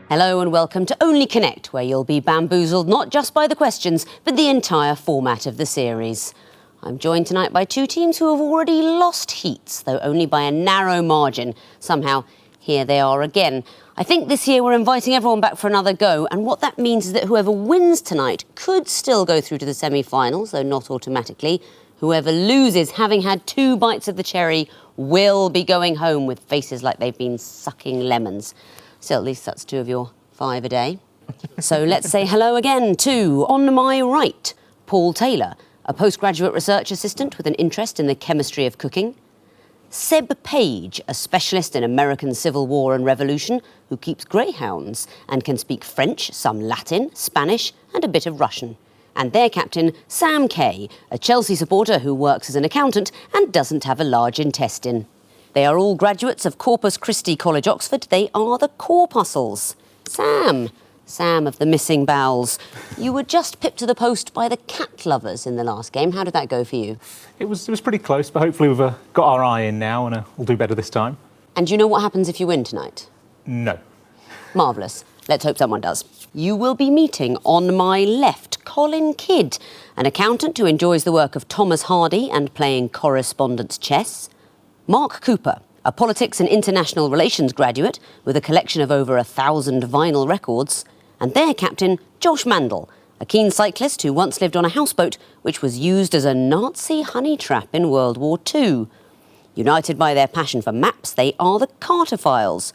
Hello and welcome to Only Connect, where you'll be bamboozled not just by the questions, but the entire format of the series. I'm joined tonight by two teams who have already lost heats, though only by a narrow margin. Somehow, here they are again. I think this year we're inviting everyone back for another go, and what that means is that whoever wins tonight could still go through to the semi-finals, though not automatically. Whoever loses, having had 2 bites of the cherry, will be going home with faces like they've been sucking lemons. Still, at least that's 2 of your 5 a day. So let's say hello again to, on my right, Paul Taylor, a postgraduate research assistant with an interest in the chemistry of cooking. Seb Page, a specialist in American Civil War and Revolution, who keeps greyhounds and can speak French, some Latin, Spanish and a bit of Russian. And their captain, Sam Kay, a Chelsea supporter who works as an accountant and doesn't have a large intestine. They are all graduates of Corpus Christi College, Oxford. They are the Corpuscles. Sam of the missing Vowels. You were just pipped to the post by the cat lovers in the last game. How did that go for you? It was pretty close, but hopefully we've got our eye in now and we'll do better this time. And do you know what happens if you win tonight? No. Marvellous. Let's hope someone does. You will be meeting on my left Colin Kidd, an accountant who enjoys the work of Thomas Hardy and playing correspondence chess. Mark Cooper, a politics and international relations graduate with a collection of over 1,000 vinyl records. And their captain, Josh Mandel, a keen cyclist who once lived on a houseboat which was used as a Nazi honey trap in World War II. United by their passion for maps, they are the Cartophiles.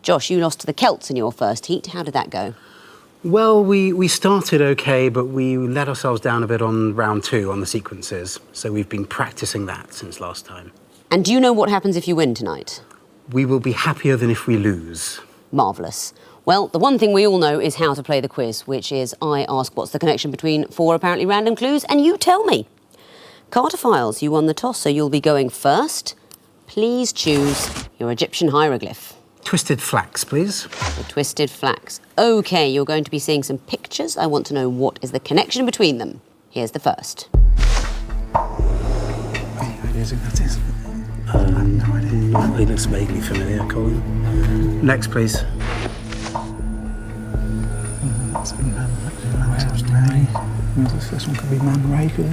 Josh, you lost to the Celts in your first heat. How did that go? Well, we started okay, but we let ourselves down a bit on round 2 on the sequences. So we've been practicing that since last time. And do you know what happens if you win tonight? We will be happier than if we lose. Marvellous. Well, the one thing we all know is how to play the quiz, which is I ask what's the connection between 4 apparently random clues, and you tell me. Cartophiles, you won the toss, so you'll be going first. Please choose your Egyptian hieroglyph. Twisted flax, please. The twisted flax. OK, you're going to be seeing some pictures. I want to know what is the connection between them. Here's the first. Any ideas who that is? No idea. He looks vaguely familiar, Colin. Next, please. The first one could be Man Ray, could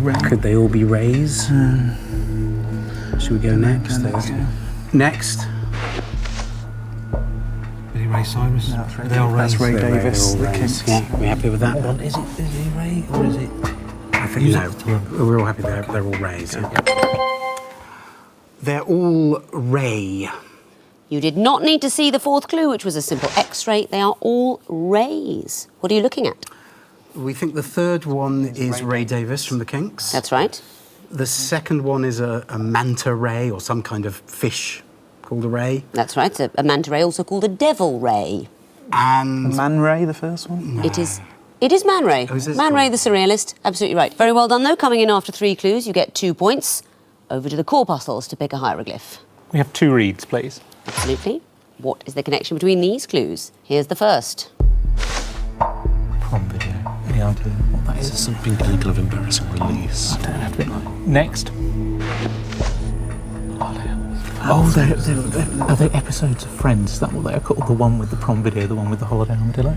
it? Could they all be rays? Should we go next? Next. Billy Ray Cyrus. No, they are Rays. That's Ray Davis. The Kings. Yeah, are we happy with that? Well, is it Billy Ray or is it? I think no. We're all happy they're all rays. Yeah. They're all ray. You did not need to see the 4th clue, which was a simple X-ray. They are all rays. What are you looking at? We think the 3rd one is Ray Davis from the Kinks. That's right. The 2nd one is a manta ray or some kind of fish called a ray. That's right. A manta ray, also called a devil ray. And Man Ray, the first one? No. It is Man Ray. Oh, is this Man cool? Ray the surrealist. Absolutely right. Very well done, though. Coming in after 3 clues, you get 2 points. Over to the Corpuscles to pick a hieroglyph. We have 2 reads, please. Absolutely. What is the connection between these clues? Here's the first. Prom video. Any idea what that Is is? it something illegal of embarrassing release? I don't have it. Next. Oh, are they episodes of Friends? Is that what they are called? The one with the prom video, the one with the holiday armadillo?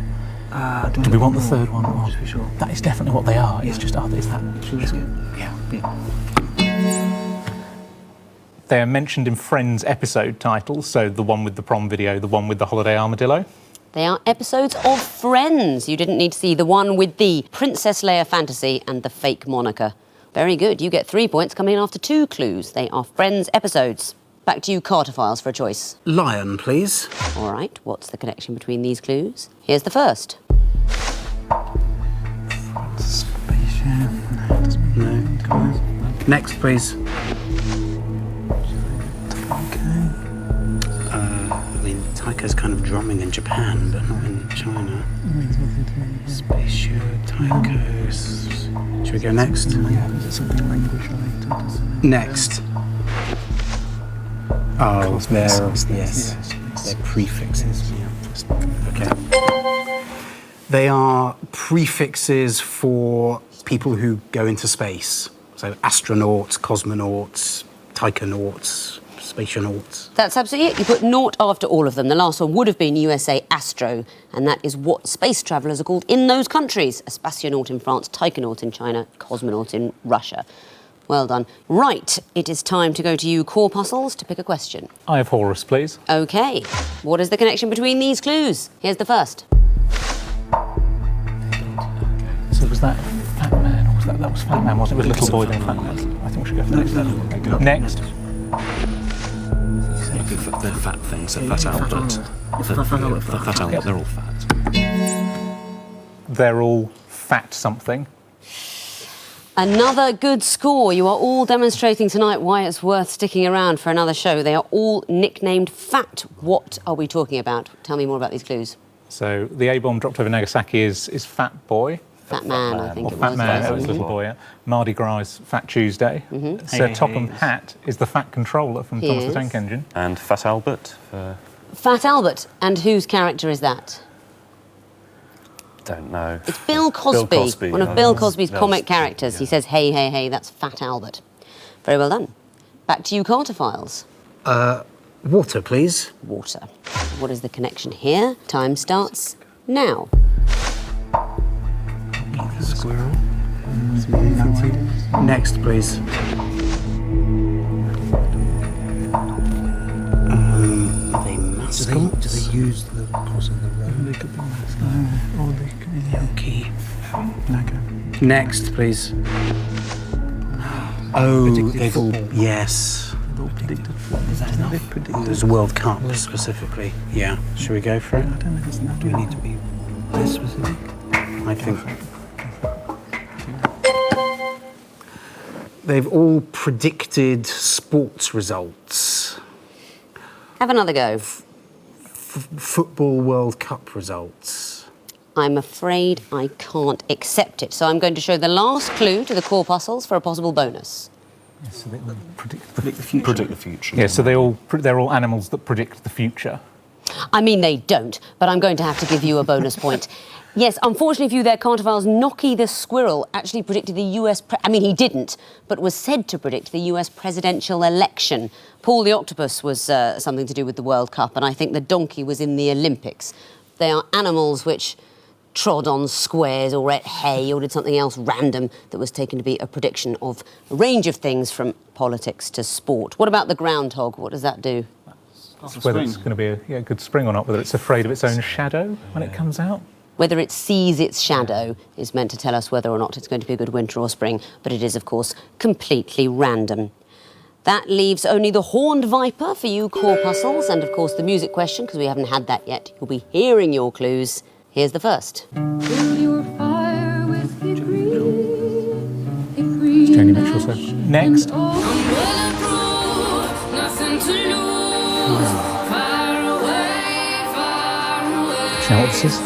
Do we want the 3rd one? Or? Just be sure. That is definitely what they are. It's just, is that? Yeah. They are mentioned in Friends episode titles, so the one with the prom video, the one with the holiday armadillo. They are episodes of Friends. You didn't need to see the one with the Princess Leia fantasy and the fake Monica. Very good. You get 3 points coming in after 2 clues. They are Friends episodes. Back to you, Cartophiles, for a choice. lion, please. All right. What's the connection between these clues? Here's the first. No. Next, please. Taiko's kind of drumming in Japan, but not in China. Spatial Taiko's. Should we go next? Yeah, is it something language related? Next. Oh, Cosmos. yes. They're prefixes. Okay. They are prefixes for people who go into space. So astronauts, cosmonauts, taikonauts, spationauts. That's absolutely it. You put naught after all of them. The last one would have been USA Astro, and that is what space travellers are called in those countries. A spationaut in France, taikonaut in China, cosmonaut in Russia. Well done. Right, it is time to go to you, Corpuscles, to pick a question. I have Horus, please. OK, what is the connection between these clues? Here's the first. So was that Fat Man? Or was that was Fat Man, wasn't it? It was Little Boy then Fat Man. I think we should go for that. Next. They're fat things. They're Fat Albert. Fat Albert. They're all fat. They're all fat something. Another good score. You are all demonstrating tonight why it's worth sticking around for another show. They are all nicknamed Fat. What are we talking about? Tell me more about these clues. So the A-bomb dropped over Nagasaki is Fat Boy. Fat Man, I think Or it Fat was. Man, wasn't it was it? Little Boy. Yeah. Mardi Gras is Fat Tuesday. Sir Topham Hatt is the Fat Controller from He Thomas the is. Tank Engine. And Fat Albert. Fat Albert. And whose character is that? Don't know. It's Bill Cosby, Cosby, one of yeah. Bill Cosby's That's- comic characters. yeah. He says, hey, hey, hey, that's Fat Albert. Very well done. Back to you, Cartophiles. Water, please. Water. What is the connection here? Time starts now. Squirrel. Next, please. Are they mascots? Do they use the crossing the road? They could be or they could be Okay. Next, please. Oh, they've all... Yes. all predicted. Is that enough? They've predicted. There's a World Cup, specifically. Yeah. Should we go for it? I don't know if it's enough. Do we need to be this specific? I think... They've all predicted sports results. Have another go. Football World Cup results. I'm afraid I can't accept it. So I'm going to show the last clue to the Corpuscles for a possible bonus. So they predict Predict the future. Predict the future. Yeah, so they're all animals that predict the future. I mean, they don't, but I'm going to have to give you a bonus point. Yes, unfortunately for you there, Cartophiles, Nocky the squirrel actually predicted the US... I mean, he didn't, but was said to predict the US presidential election. Paul the octopus was something to do with the World Cup, and I think the donkey was in the Olympics. They are animals which trod on squares or ate hay or did something else random that was taken to be a prediction of a range of things from politics to sport. What about the groundhog? What does that do? Whether it's going to be a good spring or not, whether it's afraid of its own shadow when it comes out. Whether it sees its shadow is meant to tell us whether or not it's going to be a good winter or spring, but it is, of course, completely random. That leaves only the horned viper for you Corpuscles, and, of course, the music question, because we haven't had that yet. You'll be hearing your clues. Here's the first. It's Joni Mitchell, so next. Do you know what this is?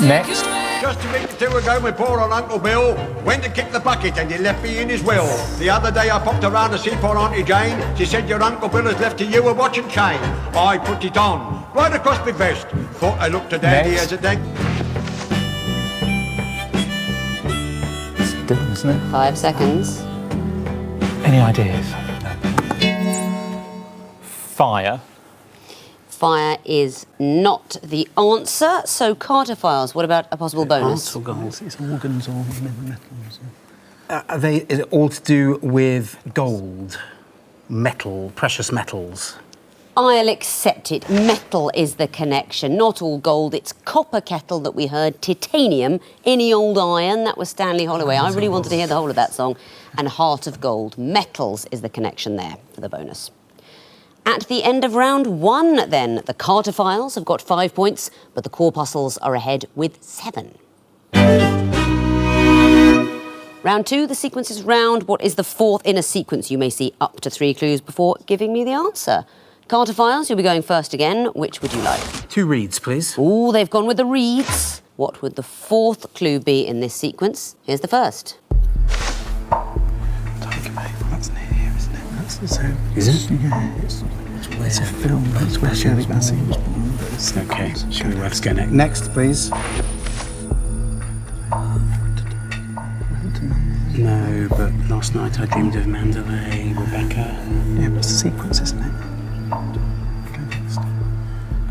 Next. Just a week or two ago, my poor old Uncle Bill went to kick the bucket and he left me in his will. The other day I popped around to see poor Auntie Jane. She said your Uncle Bill has left to you a watch and chain. I put it on, right across my vest. Thought I looked a dandy Next. as a dandy. It's Dylan, isn't it? 5 seconds. Any ideas? Fire. Fire is not the answer. So, Cartophiles, what about a possible bonus? It's organs or metals. Is it all to do with gold, metal, precious metals? I'll accept it. Metal is the connection. Not all gold. It's copper kettle that we heard. Titanium, any old iron. That was Stanley Holloway. I really wanted to hear the whole of that song. And Heart of Gold. Metals is the connection there for the bonus. At the end of round 1, then, the Cartophiles have got 5 points, but the Corpuscles are ahead with 7. Round 2, the sequence is round. What is the fourth in a sequence? You may see up to 3 clues before giving me the answer. Cartophiles, you'll be going first again. Which would you like? 2 reeds, please. Oh, they've gone with the reeds. What would the fourth clue be in this sequence? Here's the first. Tiger, mate. That's near here, isn't it? That's Is it? Yeah, it's a film. That's where Shirley Bassey was born. Okay, let's go next, please. No, but last night I dreamed of Mandalay, Rebecca. Yeah, but it's a sequence, isn't it?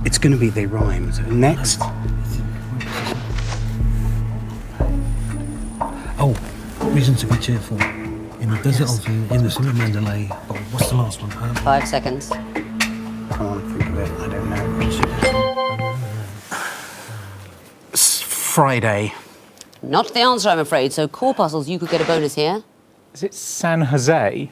It's going to be they rhyme. So next. Oh, reasons to be cheerful. In the desert of Innocent of Mandalay. Oh, what's the last one? 5 seconds. Come on, think of it. I don't know. Friday. Not the answer, I'm afraid. So, Corpuscles, you could get a bonus here. Is it San Jose?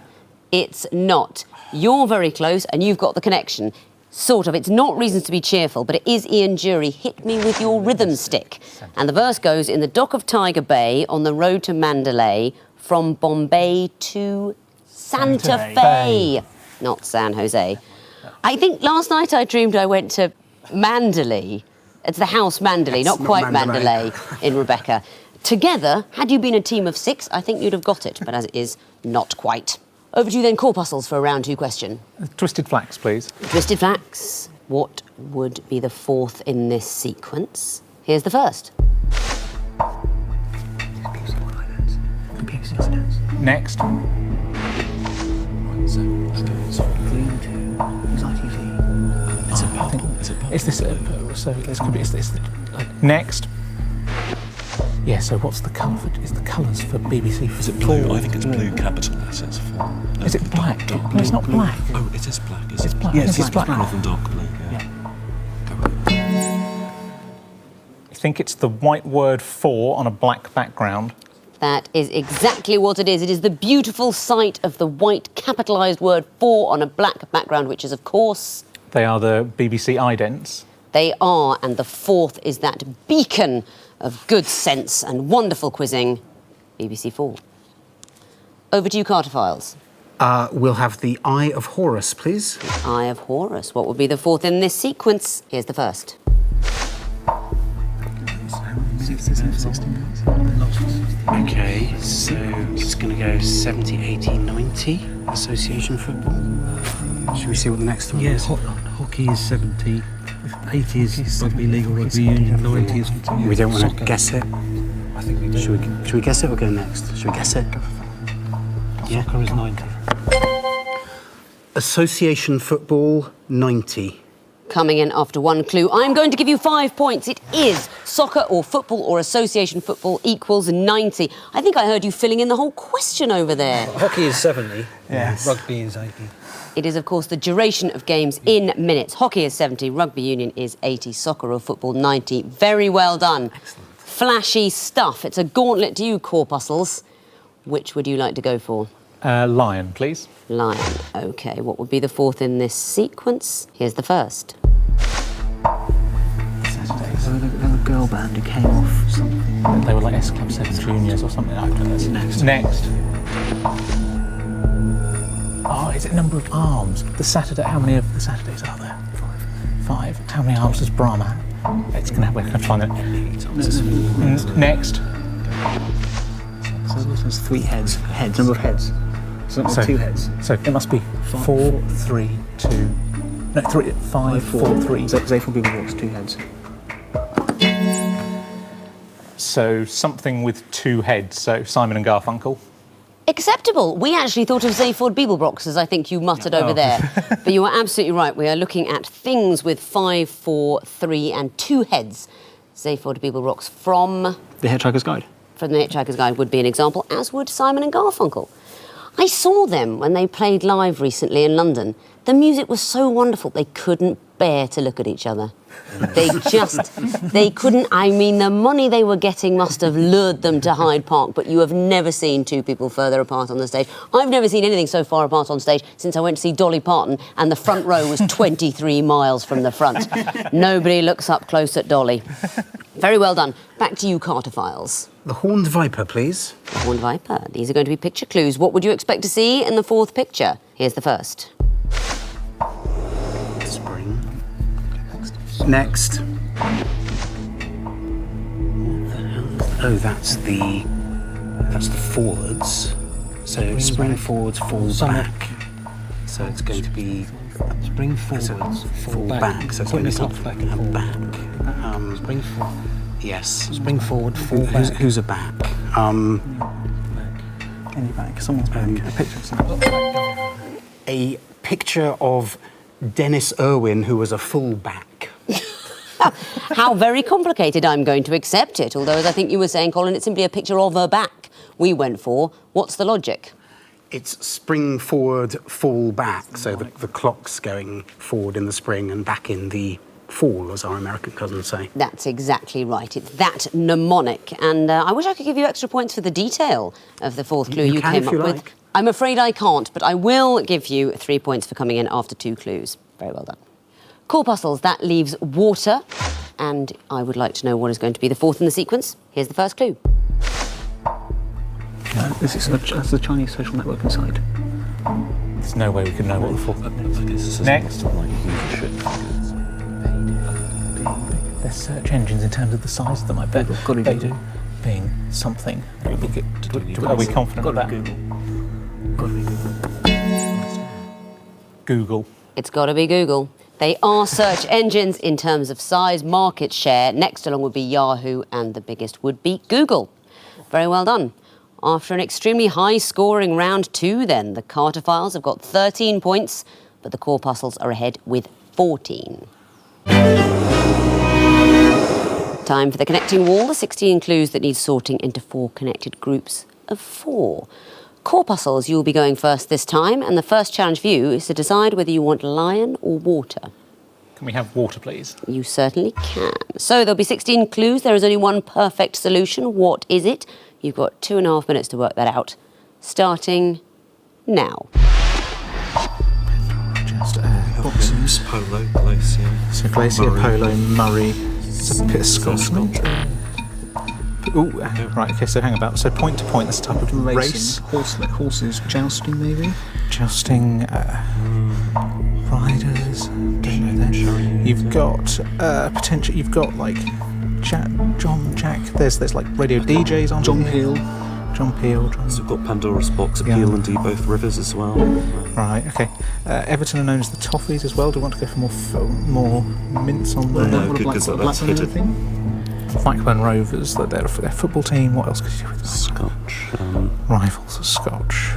It's not. You're very close, and you've got the connection. Sort of. It's not reasons to be cheerful, but it is Ian Jury. Hit me with your rhythm stick. And the verse goes, in the dock of Tiger Bay, on the road to Mandalay, from Bombay to Santa Fe. Not San Jose. I think last night I dreamed I went to Mandalay. It's the house Mandalay, not quite Mandalay in Rebecca. Together, had you been a team of 6, I think you'd have got it, but as it is, not quite. Over to you then, Corpuscles, for a round 2 question. Twisted Flax, please. Twisted Flax. What would be the 4th in this sequence? Here's the first. Next. Is it purple? Is it purple? Is this so this could be is this next? Yeah, so what's the colour for is the colours for BBC? Is it blue? I think it's blue capital letters for... Is it black? Dark No, it's not black. Oh, it is black, is it? It's black. Yeah, it's it's black. Rather than dark blue, yeah. I think it's the white word for on a black background. That is exactly what it is. It is the beautiful sight of the white capitalised word for on a black background, which is, of course... They are the BBC idents. They are, and the 4th is that beacon of good sense and wonderful quizzing, BBC 4. Over to you, Cartophiles. We'll have the Eye of Horus, please. Eye of Horus. What would be the 4th in this sequence? Here's the first. Okay, so it's going to go 70, 80, 90, association football. Should we see what the next one Yes, is? hockey is 70, 80 is rugby league or rugby union, 90 is We don't want soccer. to guess it. I think we do. Should we guess it or go next? Should we guess it? Yeah. Soccer is 90. Association football, 90. Coming in after 1 clue. I'm going to give you 5 points. It is soccer or football or association football equals 90. I think I heard you filling in the whole question over there. Hockey is 70. Yes. Rugby is 80. It is, of course, the duration of games in minutes. Hockey is 70, rugby union is 80, soccer or football 90. Very well done. Excellent. Flashy stuff. It's a gauntlet to you, Corpuscles. Which would you like to go for? Lion, please. Lion. OK, what would be the 4th in this sequence? Here's the first. There was a girl band who came off something. They were like S Club 7 Juniors or something like that. Next. Oh, is it number of arms? The Saturday. How many of the Saturdays are there? 5. How many arms does Brahma have? It's gonna. We're gonna find it. Next. So there's 3 heads. Number of heads. So 2 heads. So it must be 4, 3, 2. No, 3, 5, 4, 3. So they 4 people walks 2 heads. So something with 2 heads. So Simon and Garfunkel. Acceptable. We actually thought of Zaphod Beeblebrox, as I think you muttered over there. But you are absolutely right. We are looking at things with 5, 4, 3 and 2 heads. Zaphod Beeblebrox from... The Hitchhiker's Guide. From The Hitchhiker's Guide would be an example, as would Simon and Garfunkel. I saw them when they played live recently in London. The music was so wonderful, they couldn't bear to look at each other. They couldn't, I mean, the money they were getting must have lured them to Hyde Park, but you have never seen 2 people further apart on the stage. I've never seen anything so far apart on stage since I went to see Dolly Parton, and the front row was 23 miles from the front. Nobody looks up close at Dolly. Very well done. Back to you, Cartophiles. The Horned Viper, please. The Horned Viper. These are going to be picture clues. What would you expect to see in the 4th picture? Here's the first. Spring. Next. Oh, that's the forwards. So spring forwards, falls back. So it's going to be Spring forwards, fall back. So it's going to be top, back, and forward. back. Spring forward. Yes. Spring forward, fall back. Who's a back? Any back? Someone's back. A picture of someone. A picture of Dennis Irwin, who was a full back. How very complicated. I'm going to accept it. Although, as I think you were saying, Colin, it's simply a picture of a back we went for. What's the logic? It's spring forward, fall back. So the clock's going forward in the spring and back in the fall, as our American cousins say. That's exactly right. It's that mnemonic. And I wish I could give you extra points for the detail of the fourth clue you can came if up you with. like. I'm afraid I can't, but I will give you 3 points for coming in after 2 clues. Very well done. Corpuscles, that leaves water. And I would like to know what is going to be the fourth in the sequence. Here's the first clue. Is this has the Chinese social network inside? There's no way we can know what the fourth. Next. They're search engines in terms of the size of them, I bet. They do. Being something. Are we confident of that? Got to be Google. Google. It's got to be Google. They are search engines in terms of size, market share. Next along would be Yahoo, and the biggest would be Google. Very well done. After an extremely high-scoring round 2, then, the Cartophiles have got 13 points, but the Corpuscles are ahead with 14. Time for the connecting wall, the 16 clues that need sorting into 4 connected groups of 4. Corpuscles, you'll be going first this time, and the first challenge for you is to decide whether you want lion or water. Can we have water, please? You certainly can. So there'll be 16 clues. There is only one perfect solution. What is it? You've got 2.5 minutes to work that out. Starting now. Just Boxes, polo, glacier. so glacier, polo, Murray, it's a bit of Scotland. Ooh, right, okay, so hang about. So point to point, that's a type of race. Horses, jousting maybe? Jousting, riders, don't know then. You've got potential, you've got like Jack, there's like radio DJs on John here. Peel. John Peel. So we've got Pandora's Box, Appeal and D, both rivers as well. Right, okay. Everton are known as the Toffees as well. Do you want to go for more mints on there? No, because that's hidden. Blackburn Rovers, their football team. What else could you do with that? Scotch. Rivals of Scotch.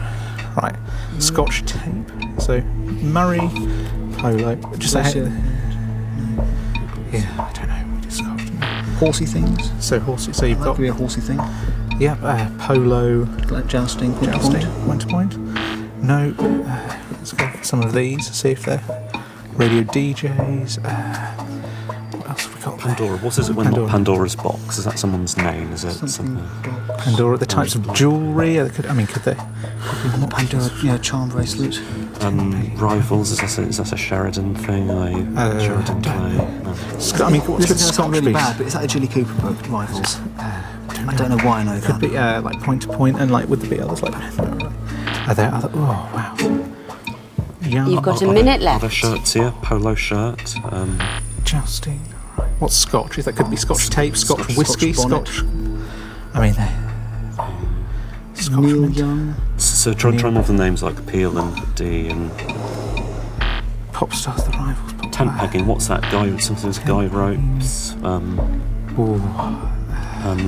Right, Scotch tape. So Murray, polo. Just a yeah, I don't know. We did Scotch. Horsey things. So horsey. So you've That got could be a horsey thing. polo. Like jousting, point to Jousting, point. point to point. No. Let's go for some of these. See if they're radio DJs. What else have we got? Pandora. What is it when not Pandora's Box? Is that someone's name? Is it something? Pandora. The types of jewellery. Could they? Pandora, yeah, charm bracelet. Rivals. Is that a Sheridan thing? Sheridan play? No. What's This is Scotch not really be? bad, but is that a Jilly Cooper book, Rivals? I don't know why I know that. Could be like point to point, and like would there be others like? Are there other? Oh wow. Young. You've got a minute Other left. shirts here. Polo shirt. Jousting. Right. What's Scotch? That could be Scotch tape, Scotch whiskey, Scotch bonnet. Scotch. I mean, Scotch Neil mint. Young. So try one of the names like Appeal and D and Pop stars, the Rivals. tent pegging. What's that? Something with guy ropes.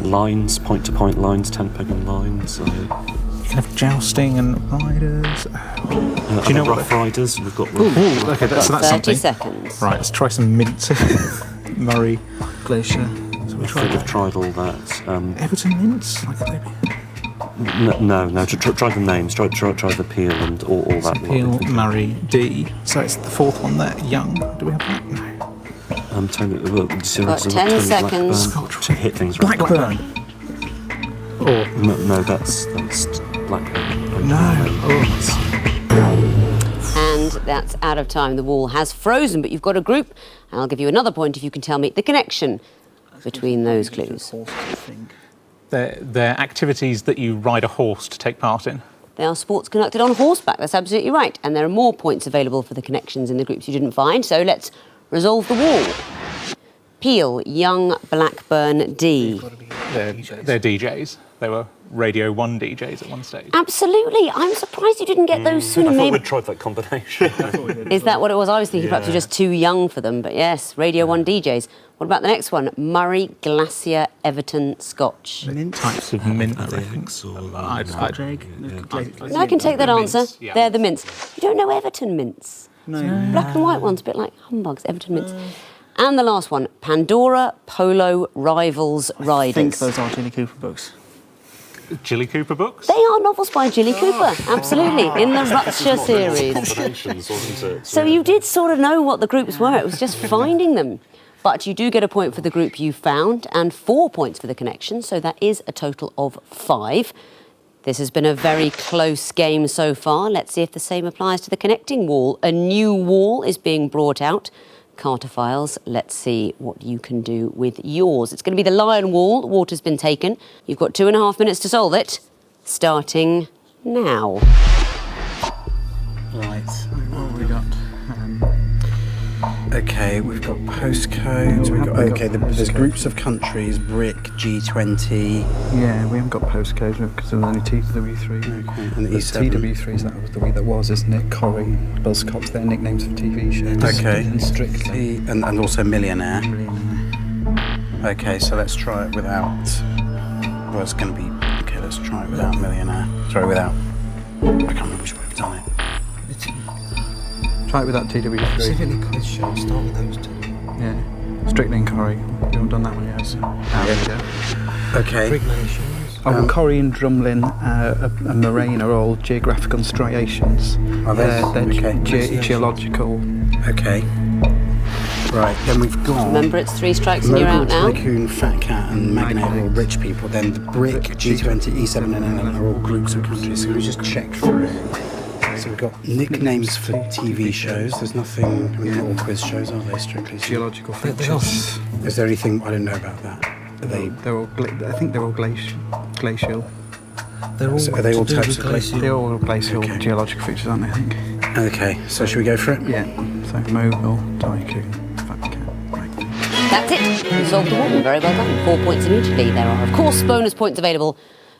Lines, point to point lines, tent pegging lines. You can have jousting and riders. Do you know Rough Riders? We've got. Okay, that's 30 something. seconds. Right, let's try some mint. Murray. Glacier. So we I think we've tried all that. Everton mints. Like they No. Try the names. Try the Peel and all that. Peel, Murray, D. So it's the fourth one there. Young. Do we have that? No. Tony, Got 10 seconds. Blackburn, to hit things right. Blackburn. Or No, that's Blackburn. And that's out of time. The wall has frozen, but you've got a group. And I'll give you another point if you can tell me the connection between those clues. they're activities that you ride a horse to take part in. They are sports conducted on horseback. That's absolutely right. And there are more points available for the connections in the groups you didn't find. So let's resolve the wall. Peel, Young, Blackburn, D. They're DJs. they were Radio 1 DJs at one stage. Absolutely. I'm surprised you didn't get those sooner. I thought Maybe. we'd tried that combination. Is that what it was? I was thinking perhaps you're just too young for them, but yes, Radio 1 DJs. What about the next one? Murray Glacier Everton Scotch. Types of mint, I think. Drinks or I No, I can take that answer. mints, yeah. They're the mints. You don't know Everton mints? No. Black and white ones, a bit like humbugs, Everton mints. And the last one, Pandora Polo Rivals Riders. I think those are Jilly Cooper books. Jilly Cooper books? They are novels by Jilly Cooper, absolutely, in the Rupture series. Combinations, wasn't it? So you did sort of know what the groups were, it was just finding them. But you do get a point for the group you found and 4 points for the connection, so that is a total of 5. This has been a very close game so far. Let's see if the same applies to the connecting wall. A new wall is being brought out. Cartophiles, let's see what you can do with yours. It's going to be the lion wall. Water's been taken. You've got 2.5 minutes to solve it. Starting now. Right. What have we got? Okay, we've got postcodes. There's groups of countries. BRIC, G20. Yeah, we haven't got postcodes because there's only TW3. Okay, and the E7. TW3s, that was the way that was, isn't it? Corrie, Buzzcocks, they're nicknames for TV shows. Okay. And Strictly. And also Millionaire. Okay, so let's try it without. Well, it's going to be. Okay, let's try it without Millionaire. Sorry, without. I can't remember which way we've done it. Try it without TW3. Specifically quiz shows, start with those two. Yeah. Strictly and Corrie. We haven't done that one yet. So. There we go. Okay. Brig nations. Oh, Corrie and Drumlin and Moraine are all geographical striations. Are they? They're geological. Okay. Right, then we've got. Remember, it's 3 strikes and you're out now. Tycoon, Fat Cat, and Magnate are all rich people. Then the BRIC, G20, E7, and N11 are all groups of countries. So we just check through. So we've got nicknames for TV shows. There's nothing. I mean, not all quiz shows, are they? Strictly Geological They are. features. Is there anything I don't know about that? Are they? They're all. I think they're all glacial. They're all So are they all to do types with of glacial? They're all glacial Okay. geological features, aren't they? I think. Okay. So should we go for it? Yeah. So Mogul, Tycoon, Fat Cat. Right. That's it. You solved the wall. Very well done. 4 points immediately. There are, of course, bonus points available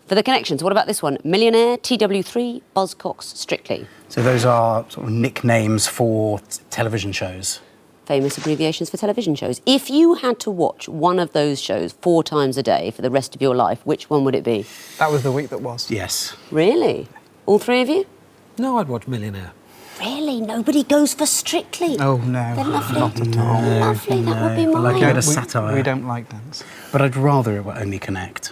for the connections. What about this one? Millionaire, TW3, Buzzcocks, Strictly. So those are sort of nicknames for television shows. Famous abbreviations for television shows. If you had to watch one of those shows 4 times a day for the rest of your life, which one would it be? That was the week that was. Yes. Really? All 3 of you? No, I'd watch Millionaire. Really? Nobody goes for Strictly? Oh no, They're lovely. not at all. Lovely, that would be I like a mine. bit of satire. We don't like dance. But I'd rather it were only Connect.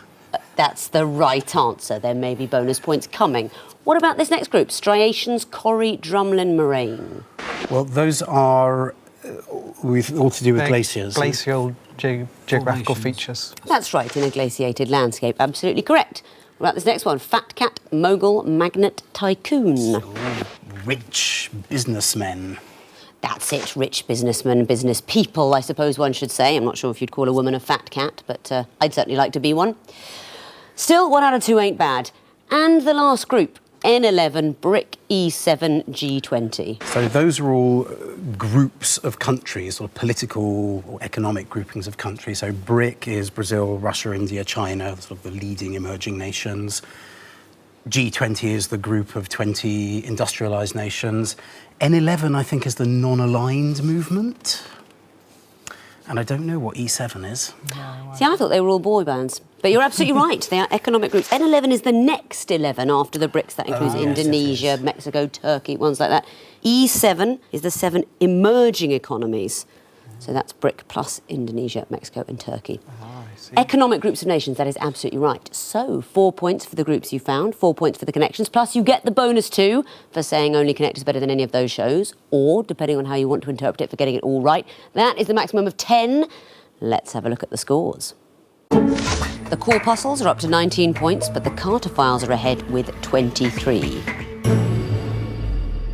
That's the right answer. There may be bonus points coming. What about this next group? Striations, Corrie, Drumlin, Moraine. Well, those are all to do with They're glaciers. Glacial geographical Formations. features. That's right, in a glaciated landscape. Absolutely correct. What about this next one? Fat Cat, Mogul, Magnet, Tycoon. Rich businessmen. That's it, rich businessmen, business people, I suppose one should say. I'm not sure if you'd call a woman a fat cat, but I'd certainly like to be one. Still, 1 out of 2 ain't bad. And the last group, N11, BRIC, E7, G20. So those are all groups of countries, or political or economic groupings of countries. So BRIC is Brazil, Russia, India, China, sort of the leading emerging nations. G20 is the group of 20 industrialised nations. N11, I think, is the non-aligned movement. And I don't know what E7 is. See, I thought they were all boy bands. But you're absolutely right. They are economic groups. N11 is the next 11 after the BRICS. That includes Indonesia, yes. Mexico, Turkey, ones like that. E7 is the 7 emerging economies. So that's BRIC plus Indonesia, Mexico and Turkey. Economic groups of nations, that is absolutely right. So 4 points for the groups you found, 4 points for the connections, plus you get the bonus 2 for saying only Connect is better than any of those shows, or, depending on how you want to interpret it, for getting it all right. That is the maximum of 10. Let's have a look at the scores. The Corpuscles are up to 19 points, but the Cartophiles are ahead with 23.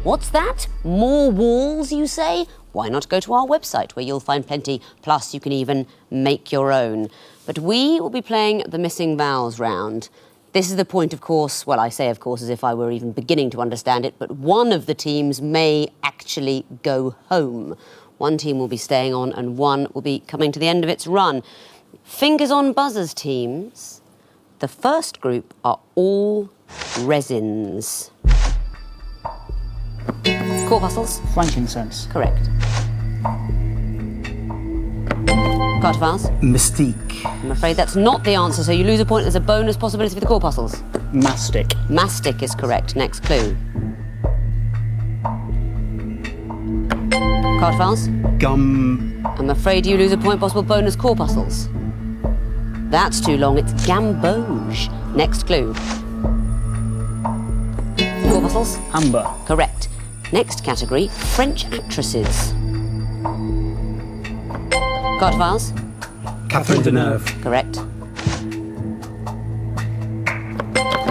What's that? More walls, you say? Why not go to our website where you'll find plenty, plus you can even make your own. But we will be playing the Missing Vowels round. This is the point, of course, well, I say of course as if I were even beginning to understand it, but one of the teams may actually go home. One team will be staying on and one will be coming to the end of its run. Fingers on buzzers, teams. The The first group are all resins. Corpuscles? Frankincense. Correct. Cartophiles? Mystique. I'm afraid that's not the answer, so you lose a point. There's a bonus possibility for the corpuscles. Mastic. Mastic is correct. Next clue. Cartophiles? Gum. I'm afraid you lose a point. Possible bonus corpuscles. That's too long. It's gamboge. Next clue. Corpuscles? Amber. Correct. Next category, French actresses. Cartophiles? Catherine Deneuve. Correct.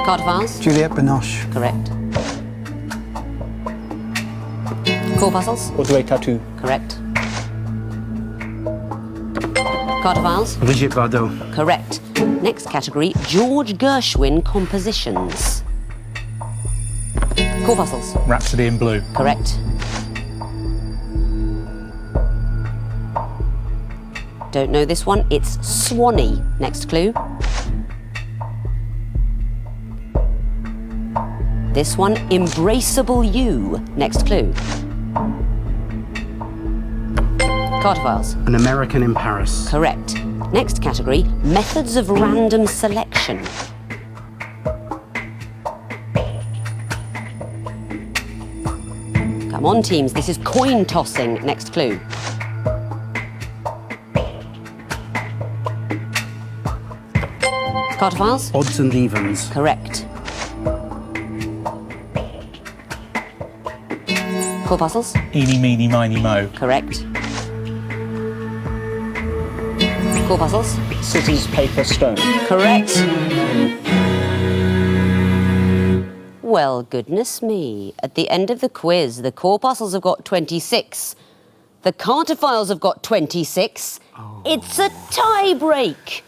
Cartophiles? Juliette Binoche. Correct. Corpuscles? Audrey Tattoo. Correct. Cartophiles? Brigitte Bardot. Correct. Next category, George Gershwin compositions. Corpuscles? Rhapsody in Blue. Correct. Don't know this one. It's Swanee. Next clue. This one, Embraceable You. Next clue. Cartophiles? An American in Paris. Correct. Next category, Methods of Random Selection. Come on, teams, this is coin tossing. Next clue. Cartophiles? Odds and evens. Correct. Corpuscles? Eeny, meeny, miny, mo. Correct. Corpuscles? Scissors, paper, stone. Correct. Well, goodness me. At the end of the quiz, the corpuscles have got 26. The Cartophiles have got 26. It's a tie break.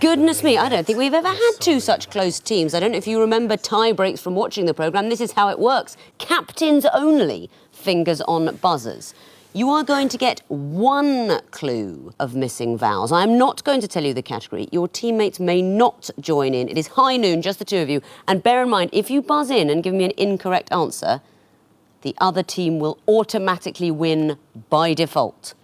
Goodness me, I don't think we've ever had two such close teams. I don't know if you remember tie breaks from watching the programme. This is how it works. Captains only, fingers on buzzers. You are going to get one clue of missing vowels. I'm not going to tell you the category. Your teammates may not join in. It is high noon, just the two of you. And bear in mind, if you buzz in and give me an incorrect answer, the other team will automatically win by default.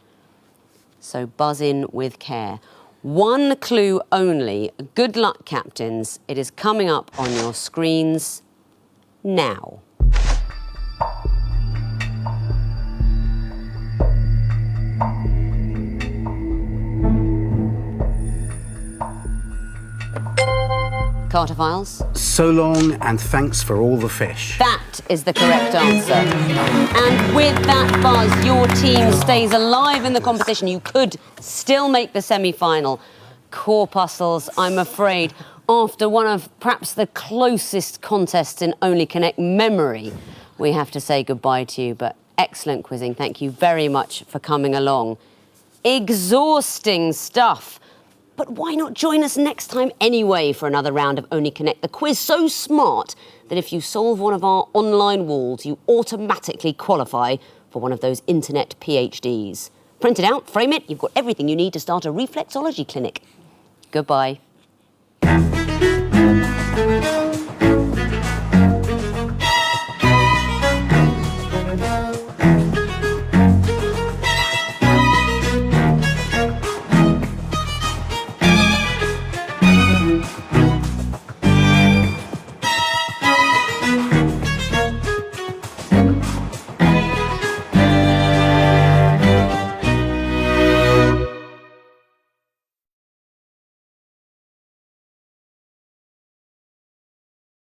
So buzz in with care. One clue only. Good luck, captains. It is coming up on your screens now. Cartophiles? So long and thanks for all the fish. That is the correct answer. And with that buzz, your team stays alive in the competition. You could still make the semi-final. Corpuscles, I'm afraid, after one of perhaps the closest contests in Only Connect memory, we have to say goodbye to you. But excellent quizzing. Thank you very much for coming along. Exhausting stuff. But why not join us next time anyway for another round of Only Connect? The quiz so smart that if you solve one of our online walls, you automatically qualify for one of those internet PhDs. Print it out, frame it, you've got everything you need to start a reflexology clinic. Goodbye.